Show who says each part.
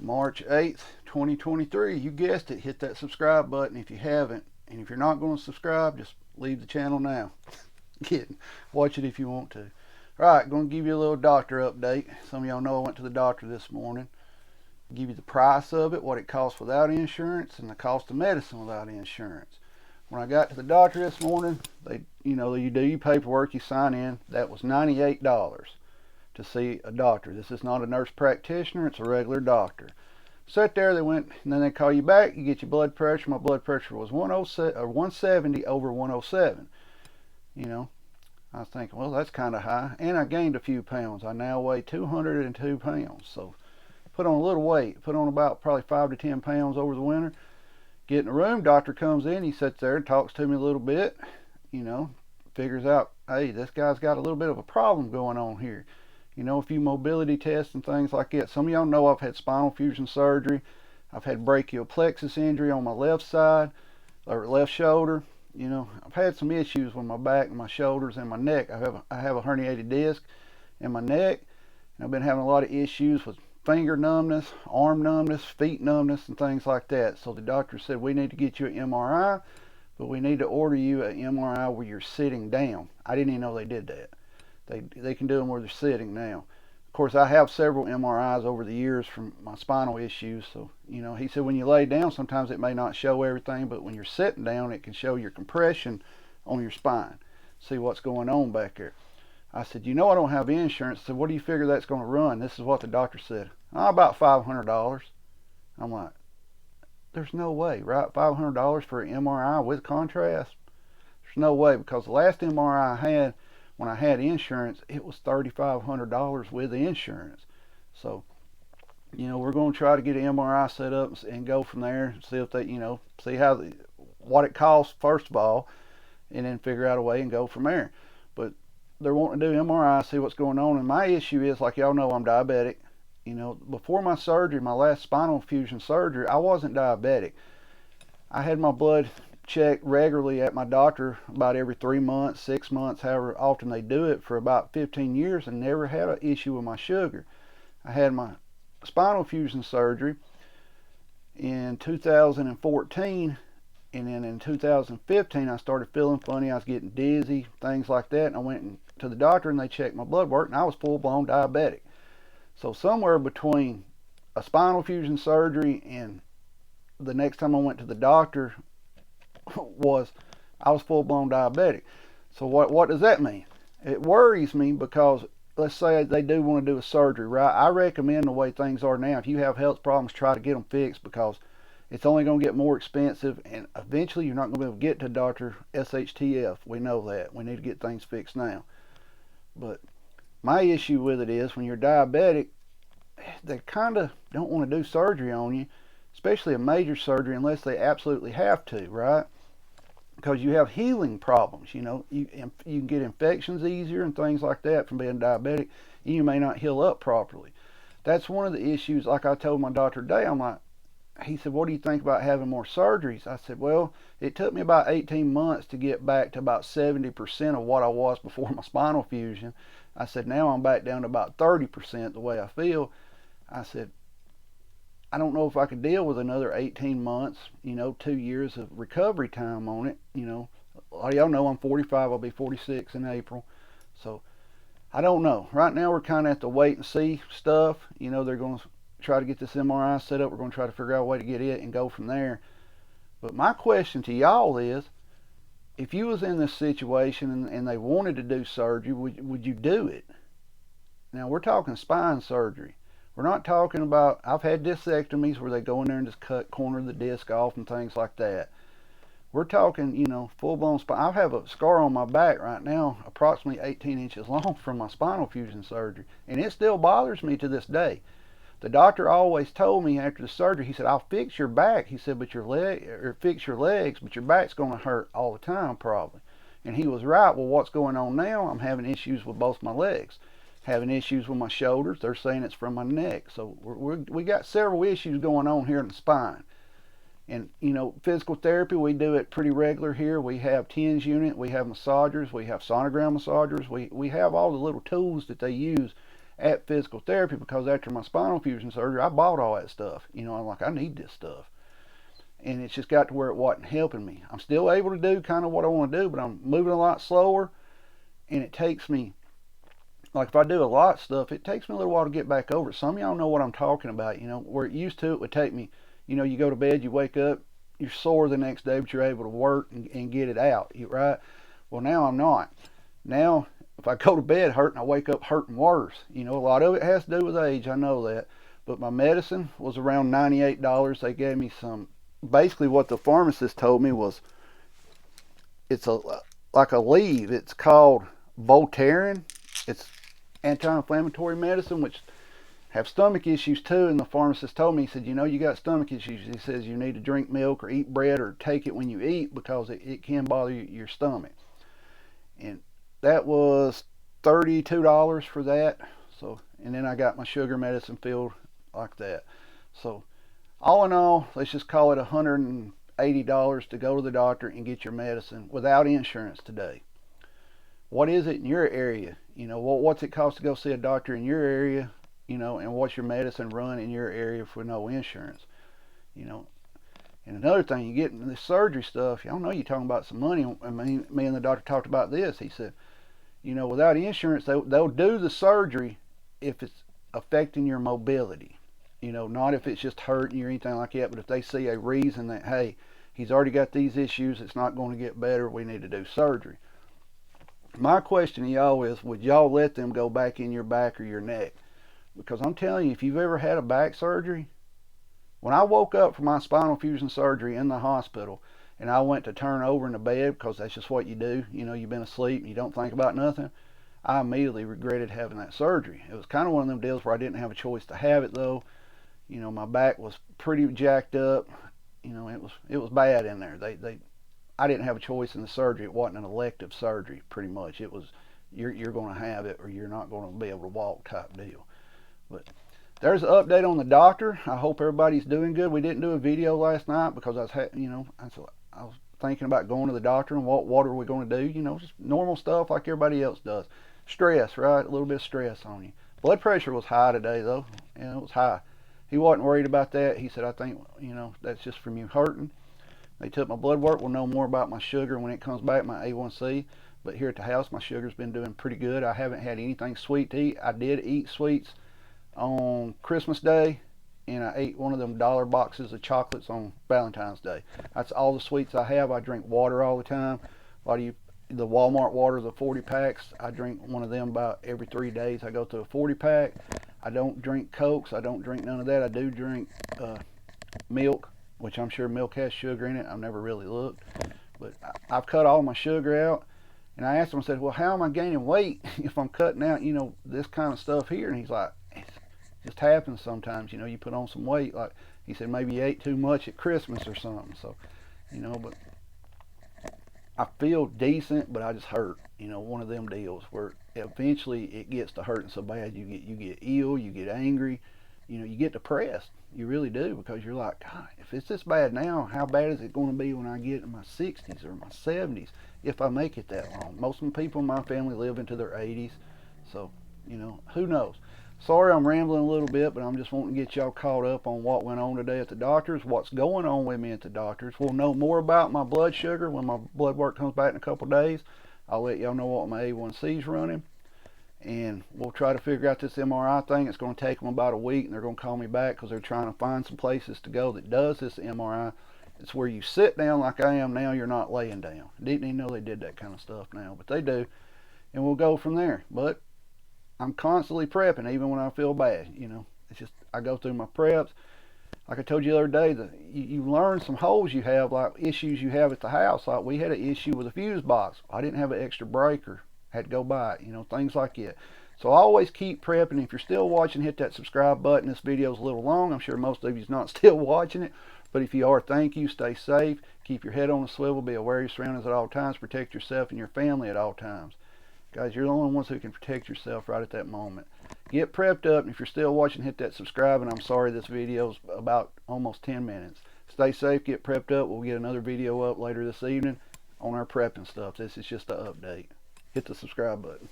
Speaker 1: March 8th, 2023. You guessed it, hit that subscribe button if you haven't. And if you're not going to subscribe, just leave the channel now. Kidding. Watch it if you want to. Alright, going to give you a little doctor update. Some of y'all know I went to the doctor this morning. Give you the price of it, what it costs without insurance, and the cost of medicine without insurance. When I got to the doctor this morning, you do your paperwork, you sign in. That was $98 to see a doctor. This is not a nurse practitioner, it's a regular doctor. Sat there, they went, and then they call you back, you get your blood pressure. My blood pressure was 170 over 107. I was thinking, well, that's kind of high. And I gained a few pounds. I now weigh 202 pounds. So put on a little weight, put on about probably 5 to 10 pounds over the winter. Get in the room, doctor comes in, he sits there and talks to me a little bit, figures out, hey, this guy's got a little bit of a problem going on here. A few mobility tests and things like that. Some of y'all know I've had spinal fusion surgery. I've had brachial plexus injury on my left side, or left shoulder. I've had some issues with my back and my shoulders and my neck. I have a herniated disc in my neck. And I've been having a lot of issues with finger numbness, arm numbness, feet numbness, and things like that. So the doctor said, we need to get you an MRI, but we need to order you an MRI where you're sitting down. I didn't even know they did that. They can do them where they're sitting now. Of course, I have several MRIs over the years from my spinal issues. So, he said when you lay down, sometimes it may not show everything, but when you're sitting down, it can show your compression on your spine. See what's going on back there. I said, I don't have insurance. I said, what do you figure that's going to run? This is what the doctor said. About $500. I'm like, there's no way, right? $500 for an MRI with contrast? There's no way, because the last MRI I had, when I had insurance, it was $3,500 with the insurance. So, we're going to try to get an MRI set up and go from there. See if they, see what it costs first of all, and then figure out a way and go from there. But they're wanting to do MRI, see what's going on. And my issue is, like y'all know, I'm diabetic. Before my surgery, my last spinal fusion surgery, I wasn't diabetic. I had my blood checked regularly at my doctor about every 3 months, 6 months, however often they do it, for about 15 years, and never had an issue with my sugar. I had my spinal fusion surgery in 2014, and then in 2015 I started feeling funny. I was getting dizzy, things like that, and I went to the doctor and they checked my blood work, and I was full-blown diabetic. So somewhere between a spinal fusion surgery and the next time I went to the doctor I was full-blown diabetic. So what does that mean? It worries me, because let's say they do want to do a surgery, right? I recommend the way things are now, if you have health problems, try to get them fixed, because it's only going to get more expensive, and eventually you're not going to be able to get to Dr. SHTF. We know that. We need to get things fixed now. But my issue with it is, when you're diabetic, they kind of don't want to do surgery on you, especially a major surgery, unless they absolutely have to, right? Because you have healing problems. You can get infections easier and things like that from being diabetic. You may not heal up properly. That's one of the issues. Like I told my doctor today, he said, what do you think about having more surgeries? I said, well, it took me about 18 months to get back to about 70% of what I was before my spinal fusion. I said, now I'm back down to about 30% the way I feel. I said, I don't know if I could deal with another 18 months, 2 years of recovery time on it. A lot of y'all know I'm 45, I'll be 46 in April. So I don't know. Right now we're kind of at the wait and see stuff. They're going to try to get this MRI set up. We're going to try to figure out a way to get it and go from there. But my question to y'all is, if you was in this situation and they wanted to do surgery, would you do it? Now we're talking spine surgery. We're not talking about, I've had discectomies where they go in there and just cut corner of the disc off and things like that. We're talking, full-blown spine. I have a scar on my back right now, approximately 18 inches long, from my spinal fusion surgery. And it still bothers me to this day. The doctor always told me after the surgery, he said, I'll fix your back. He said, but fix your legs, but your back's going to hurt all the time probably. And he was right. Well, what's going on now? I'm having issues with both my legs. Having issues with my shoulders. They're saying it's from my neck. So we got several issues going on here in the spine. And physical therapy, we do it pretty regular here. We have TENS unit, we have massagers, we have sonogram massagers, we have all the little tools that they use at physical therapy because after my spinal fusion surgery, I bought all that stuff. You know, I'm like, I need this stuff. And it's just got to where it wasn't helping me. I'm still able to do kind of what I want to do, but I'm moving a lot slower. And it takes me, like if I do a lot of stuff, it takes me a little while to get back over it. Some of y'all know what I'm talking about, you know, where it used to, it would take me, you know, you go to bed, you wake up, you're sore the next day, but you're able to work and get it out, right? Well, now I'm not. Now, if I go to bed hurting, I wake up hurting worse. You know, a lot of it has to do with age, I know that. But my medicine was around $98. They gave me some, basically what the pharmacist told me was, it's like a leave. It's called Voltaren. It's anti-inflammatory medicine, which have stomach issues too. And the pharmacist told me, he said, you know, you got stomach issues. He says you need to drink milk or eat bread or take it when you eat because it can bother your stomach. And that was $32 for that. So, and then I got my sugar medicine filled like that. So, all in all, let's just call it $180 to go to the doctor and get your medicine without insurance today. What is it in your area? You know, what's it cost to go see a doctor in your area? You know, and what's your medicine run in your area for no insurance? You know, and another thing, you get into this surgery stuff, y'all know you're talking about some money. I mean, me and the doctor talked about this. He said, you know, without insurance, they'll do the surgery if it's affecting your mobility. You know, not if it's just hurting you or anything like that, but if they see a reason that, hey, he's already got these issues, it's not going to get better, we need to do surgery. My question to y'all is, would y'all let them go back in your back or your neck? Because I'm telling you, if you've ever had a back surgery, when I woke up from my spinal fusion surgery in the hospital and I went to turn over in the bed, because that's just what you do, you know, you've been asleep and you don't think about nothing, I immediately regretted having that surgery. It was kind of one of them deals where I didn't have a choice to have it though. You know, my back was pretty jacked up. You know, it was bad in there. I didn't have a choice in the surgery. It wasn't an elective surgery, pretty much. It was, you're going to have it or you're not going to be able to walk type deal. But there's an update on the doctor. I hope everybody's doing good. We didn't do a video last night because I was thinking about going to the doctor and what are we going to do? You know, just normal stuff like everybody else does. Stress, right? A little bit of stress on you. Blood pressure was high today though. Yeah, it was high. He wasn't worried about that. He said, I think, you know, that's just from you hurting. They took my blood work. We'll know more about my sugar when it comes back, my A1C. But here at the house, my sugar's been doing pretty good. I haven't had anything sweet to eat. I did eat sweets on Christmas Day, and I ate one of them dollar boxes of chocolates on Valentine's Day. That's all the sweets I have. I drink water all the time. A lot of the Walmart water, the 40 packs, I drink one of them about every 3 days. I go through a 40 pack. I don't drink Cokes. I don't drink none of that. I do drink milk, which I'm sure milk has sugar in it. I've never really looked. But I've cut all my sugar out. And I asked him, I said, well, how am I gaining weight if I'm cutting out, you know, this kind of stuff here? And he's like, it just happens sometimes. You know, you put on some weight. Like he said, maybe you ate too much at Christmas or something. So, you know, but I feel decent, but I just hurt. You know, one of them deals where eventually it gets to hurting so bad you get ill, you get angry, you know, you get depressed. You really do, because you're like, God, if it's this bad now, how bad is it going to be when I get in my 60s or my 70s if I make it that long? Most of the people in my family live into their 80s, so, you know, who knows? Sorry I'm rambling a little bit, but I'm just wanting to get y'all caught up on what went on today at the doctor's, what's going on with me at the doctor's. We'll know more about my blood sugar when my blood work comes back in a couple of days. I'll let y'all know what my A1C's running. And we'll try to figure out this MRI thing. It's going to take them about a week, and they're going to call me back because they're trying to find some places to go that does this MRI. It's where you sit down like I am now. You're not laying down. Didn't even know they did that kind of stuff now, but they do. And we'll go from there. But I'm constantly prepping, even when I feel bad. You know, it's just I go through my preps. Like I told you the other day, you learn some holes you have, like issues you have at the house. Like we had an issue with a fuse box. I didn't have an extra breaker. Had to go buy it, you know, things like that. So I always keep prepping. If you're still watching, hit that subscribe button. This video's a little long. I'm sure most of you's not still watching it. But if you are, thank you. Stay safe. Keep your head on a swivel. Be aware of your surroundings at all times. Protect yourself and your family at all times. Guys, you're the only ones who can protect yourself right at that moment. Get prepped up. And if you're still watching, hit that subscribe. And I'm sorry this video's about almost 10 minutes. Stay safe. Get prepped up. We'll get another video up later this evening on our prepping stuff. This is just an update. Hit the subscribe button.